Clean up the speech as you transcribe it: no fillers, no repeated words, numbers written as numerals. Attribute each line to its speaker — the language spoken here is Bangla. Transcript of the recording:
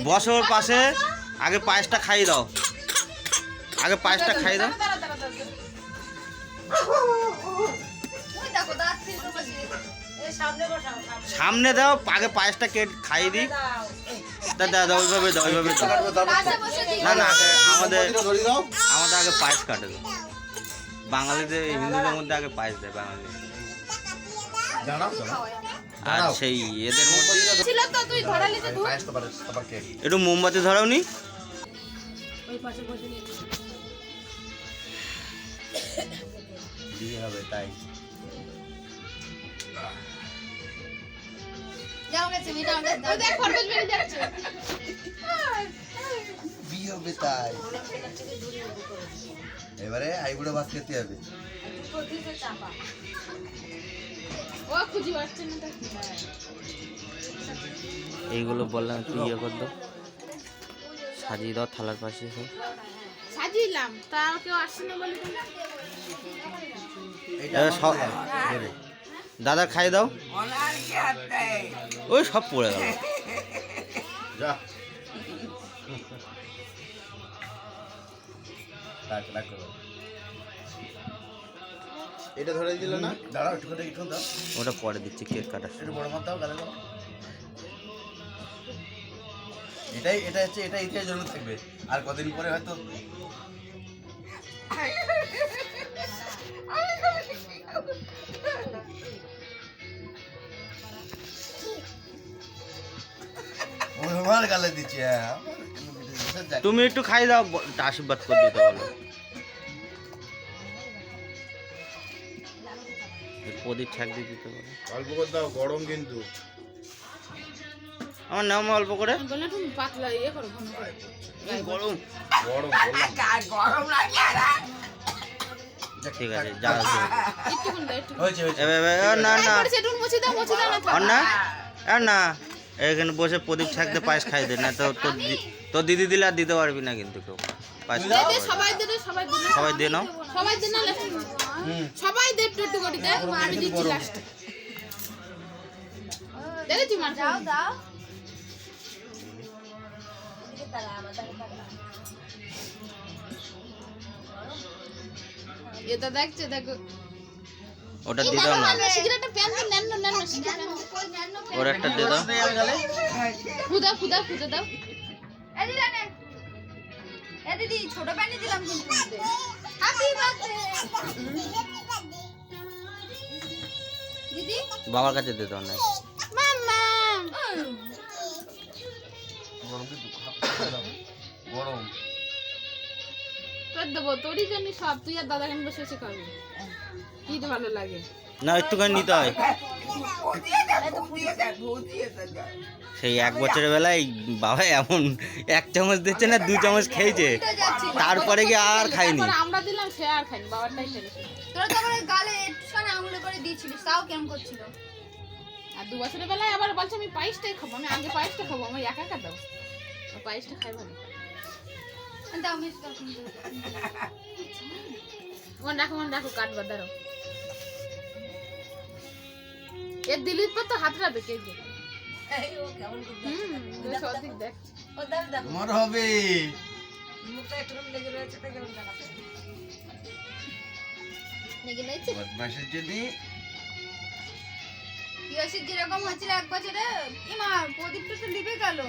Speaker 1: বসো ওর পাশে, আগে পায়েসটা খাইয়ে দাও, আগে পায়েসটা খাইয়ে দাও। সামনে দাও, আগে পায়েসটা খাইয়ে দিই। দাদা ওইভাবে দাও, ওইভাবে দাও। না না, আমাদের আগে পায়েস কাটে দাও। বাঙালিদের, হিন্দুদের মধ্যে আগে পায়েস দেয় বাঙালি। আর সেই এদের মধ্যে একটু মোমবাতি ধরাও নি। বিয়ে হবে তাই বিয়ে হবে তাই এবারে আইবুড়ো ভাত খেতে হবে। এইগুলো বললাম একটু ইয়ে কর দাও, সাজিয়ে দাও থালার পাশে।
Speaker 2: সাজিলাম, তাও কেউ আসছে না বলে।
Speaker 1: দাদা খাই দাও, ওই সব পড়ে গেল।
Speaker 3: এটা ধরে দিল না, দাঁড়াও একটু করে একটু দাও।
Speaker 1: ওটা পরে দিচ্ছি, কেক কাটার
Speaker 3: একটু বড় মাছ দাও, গালে দাও। এটা হচ্ছে, এটা ইতিহাস জন্য থাকবে। আর কদিন পরে হয়তো আমার গালে দিচ্ছি।
Speaker 1: তুমি একটু খাই দাও, আশীর্বাদ করে দিতে বলো। প্রদীপ ঠেক দিয়ে দিতে বলো।
Speaker 3: অল্প করে দাও, গরম কিন্তু।
Speaker 1: আমার নাম অল্প করে।
Speaker 2: পাতলা ইয়ে করো,
Speaker 1: গরম
Speaker 3: গরম
Speaker 1: ঠিক আছে, যা না না না, এখানে বসে প্রদীপ থাকতে পায়েস খাই দে না তো। তোর দিদি দিলে আর দিতে পারবি না কিন্তু কেউ পায়েস। সবাই দে নাও,
Speaker 2: সবাই দেব একটু করে দে, আমি দিচ্ছি লাস্টে। দেখেছি মা, দাও দাও। এটা দেখছে, দেখো
Speaker 1: ওটা দিয়ে দাও না,
Speaker 2: সিগারেটটা প্যান নেন না, নেন না সিগারেট,
Speaker 1: ওর একটা দিয়ে দাও।
Speaker 2: খুদা খুদা খুদা দাও।
Speaker 4: এই দিদি নে, এই দিদি ছোট প্যানি দিলাম কিন্তু। হ্যাপি বার্থডে দিদি।
Speaker 1: বাবার কাছে দিয়ে দাও না।
Speaker 2: মাম্মা
Speaker 3: গরম কিন্তু গরম।
Speaker 2: তোর দেবো, তোরই জন্য সব। তুই আর দাদা কেন বসে বসে খাবি, কি তো ভালো লাগে
Speaker 1: না, একটুখানি নিতে হয়। সেই 1 বছরের বেলায় বাবা এমন 1 চামচ দিচ্ছে না, 2 চামচ খেয়েছে, তারপরে কি আর খাইনি।
Speaker 2: আমরা দিলাম, সে আর খাইনি, বাবারটাই খেয়েছে।
Speaker 4: তোরা তো আমার গালে একটুখানি আঙুলে করে দিয়েছিলিস, তাও কেমন করছিল।
Speaker 2: আর 2 বছরের বেলায় আবার বলছে আমি পায়েসটাই খাবো, আমি আগে পায়েসটা খাবো, আমার একা একা দাও, পায়েসটা খাই ভালো।
Speaker 4: দাও মিস দাও।
Speaker 2: মন রাখো কাটবার দাঁড়ো। এর দিলির পর তো হাত রাখবে কে কে।
Speaker 3: তোমার হবে। বদমাশের জন্য
Speaker 4: যেরকম হচ্ছিল 1 বছরে, ইমা প্রদীপটা তো লিবে গেল।